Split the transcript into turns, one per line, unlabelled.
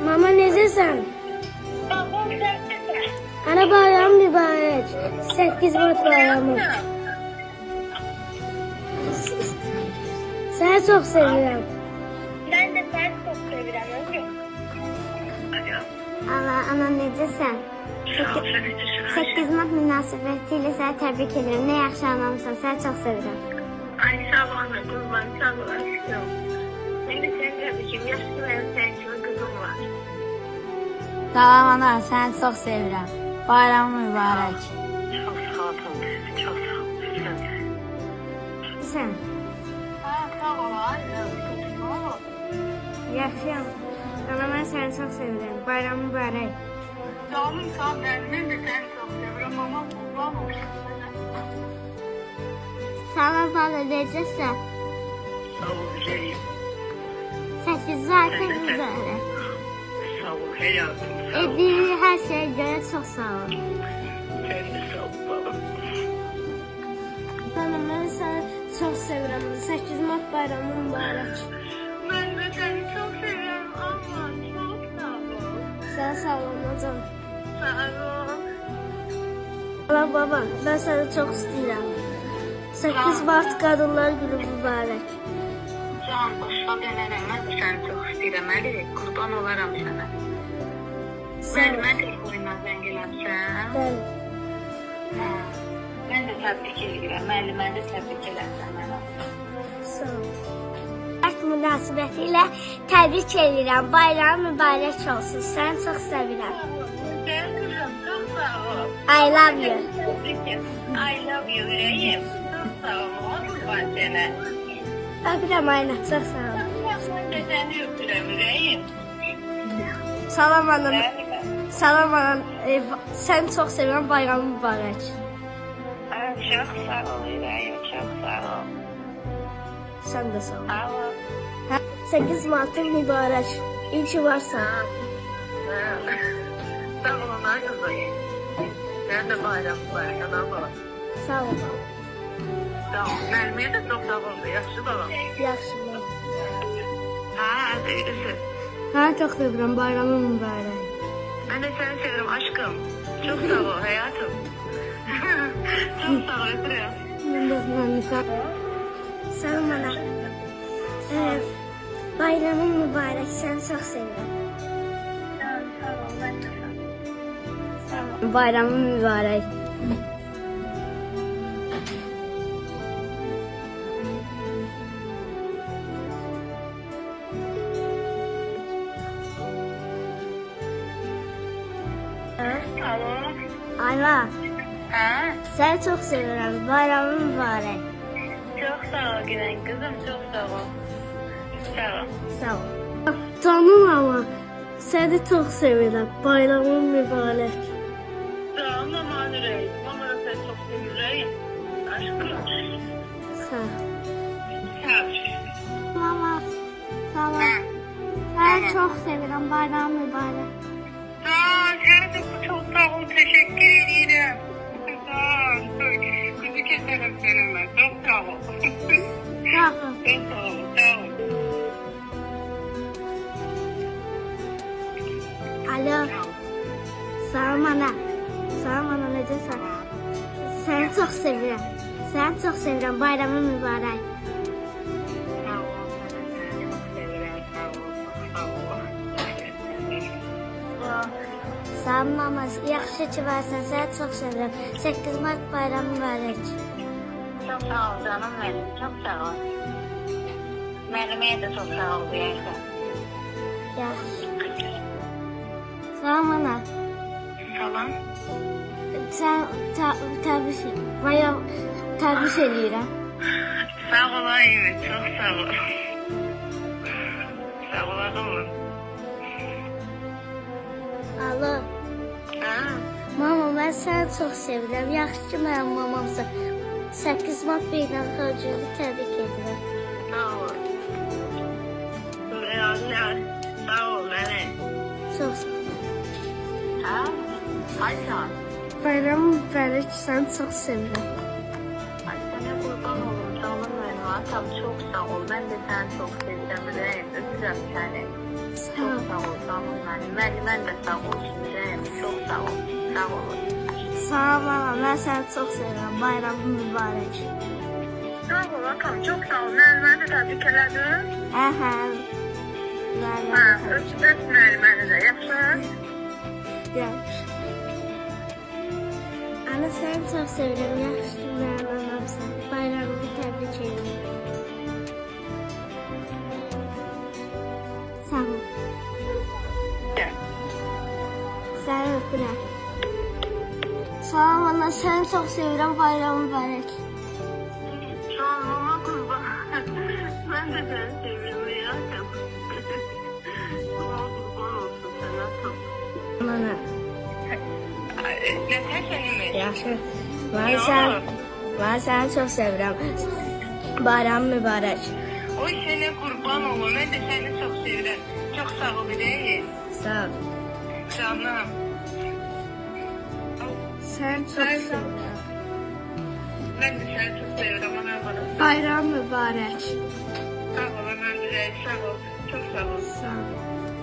Mama necəsən?
Babam sənsən.
Ana bayram mübarək. 8 Mart bayramı. Səni çox sevirəm.
Ben de seni çok seviyorum. Ömrüm.
Ana necəsən? 8 Mart münasibətilə səni təbrik edirəm. Nə yaxşı anamsan, səni çox sevirəm.
Ay sağ ol ana kurban, sağ ol aşkım. Ben de seni tabii yaşlı ve sevgili kızım var.
Salam ana, səni çox sevirəm. Bayramın mübarək.
Çok sağ ol Tomris, çok sağ ol.
Sən?
Ha sağ ol ay.
Yaxşıyam. Ana, mən səni çox sevirəm. Bayramın mübarək.
Canım sağ ol, ben de seni çok seviyorum ama kurban olsun.
Salam ana, necəsən?
Sağ ol güzelim.
8 Martın mübarək.
Sağ ol hayatım, sağ ol.
Etdiyin hər şeyə görə çox sağ ol.
Sen de sağ ol babam.
Ana mən səni çox sevirəm. 8 Mart bayramı mübarək.
Ben de seni çok seviyorum ama çok sağ ol.
Sən sağ ol anacığım.
Sağ ol.
Allah baba, mən səni çox istəyirəm. 8 Mart Qadınlar Günü mübarək.
Can başa dönərəm, mən də səni çox istəyirəm, Əli, qurban olaram sənə. Müəllimə telefonla zəng eləmsən.
Bəli.
Hə, mən də təbrik edirəm, müəlliməni də təbrik eləsən mənə.
Sağ ol.
Mart münasibəti ilə təbrik edirəm. Bayram mübarək olsun. Səni çox sevirəm.
Gel kızım, çok sağ ol.
I love you.
I love you ürəyim. Çok sağ ol, qurban sənə.
Öpürəm Ayna, çox sağ ol.
Mən də səni öpürəm ürəyim.
Salam ana.
Bəli.
Salam ana. Səni çox sevirəm. Bayramın mübarək.
Çok sağ ol ürəyim, çok sağ ol.
Sən də sağ ol.
Sağ ol.
8 Martın mübarək. İyi ki varsan.
Sağ ol ana kızım. Sen de bayram bayram baba.
Sağ ol.
Sağ ol. Müəlliməyə də çox sağ ol. Yaxşı babam.
Yaxşı.
Ha, sevgilisi.
Səni çox sevirəm. Bayramın mübarək.
Ben de seni seviyorum aşkım. Çok sağ ol hayatım. Çok sağ ol öpürüm.
Mən də səni sağ ol. Salam ana. Bayramın mübarək. Səni çox sevirəm.
Sağ ol ben de sağ ol.
Bayramın mübarək.
Alo.
Ayla,
Ha?
səni çox sevirəm. Bayramın mübarək.
Çok sağ ol Gülen kızım, çok sağ ol. Sağ ol.
Sağ ol. Canım ama, səni çox sevirəm. Bayramın mübarək.
Sağ ol mama yüreğim. Mama da seni çok seviyorum. Aşkım.
Sağ ol.
Sağ ol.
Mama, salam.
Ha.
Səni çox sevirəm. Bayram mübarək.
Sağ ol, sen de çok sağ ol. Teşekkür ederim. Sağ ol. Kızı keserim seninle. Çok sağ ol.
Sağ ol.
Çok sağ ol. Sağ ol.
Alo. Salam ana. Salam ana, necəsən? Səni çox sevirəm. Səni çox sevirəm. Bayramın mübarək.
Sağ ol. Çok seviyorum. Sağ ol. Sağ ol.
Salam mama. Yaxşı ki varsan. Səni çox sevirəm. 8 Mart bayramı mübarək.
Çok sağ ol canım benim. Çok sağ ol. Müəlliməyə də çok sağ ol diyersen.
Yaxşı. Salam ana.
Salam.
Sən təbrik edirəm.
Sağ ol Ayşe. Çok sağ ol. Sağ ol adamım.
Alo.
Ha?
Mama, mən səni çox sevirəm. Yaxşı ki, mənim mamamsan. 8 Mart beynəlxalq gününü təbrik edirəm.
Sağ ol. Sağ ol Mene.
Çox sağ ol.
Ha? Ayşe.
Bayramın mübarək. Səni çox sevirəm.
Ay sana kurban olun canım benim. Atam çok sağ ol. Ben de seni çok seveceğim. Öpürüm seni.
Sağ
Çok
ol.
sağ ol. Sağ ol mənim. Müəllimən də sağ olsun. Çox sağ ol. Sağ olun.
Sağ ol ana, mən səni çox sevirəm. Bayramın mübarək.
Sağ ol atam. Çox sağ ol. Müəlliməni də təbrik elədin.
Əhə.
Hə, öp müəlliməni də. Yaxşı.
Yaxşı. Ana səni çox sevirəm. Yaxşı mənim anamsan. Bayramını təbrik edirəm. Sağ ol. Səni öpürəm. Sağ ol ana, səni çox sevirəm. Bayramın mübarək.
Sağ ol mama qurban. Mən də səni sevirəm ya. Allah qurban olsun sənə.
Ana.
Nətər sənimi?
Yaxşı. Mən səni çox sevirəm. Bayramın mübarək.
Oy sənə qurban olum. Mən də səni çox sevirəm. Çox sağ ol ürəyim.
Sağ ol.
Canım.
Səni çox sevirəm.
Mən də səni çox sevirəm ana bana.
Bayram mübarək.
Sağ ol ana ürəyim. Sağ ol. Çox sağ ol.
Sağ ol.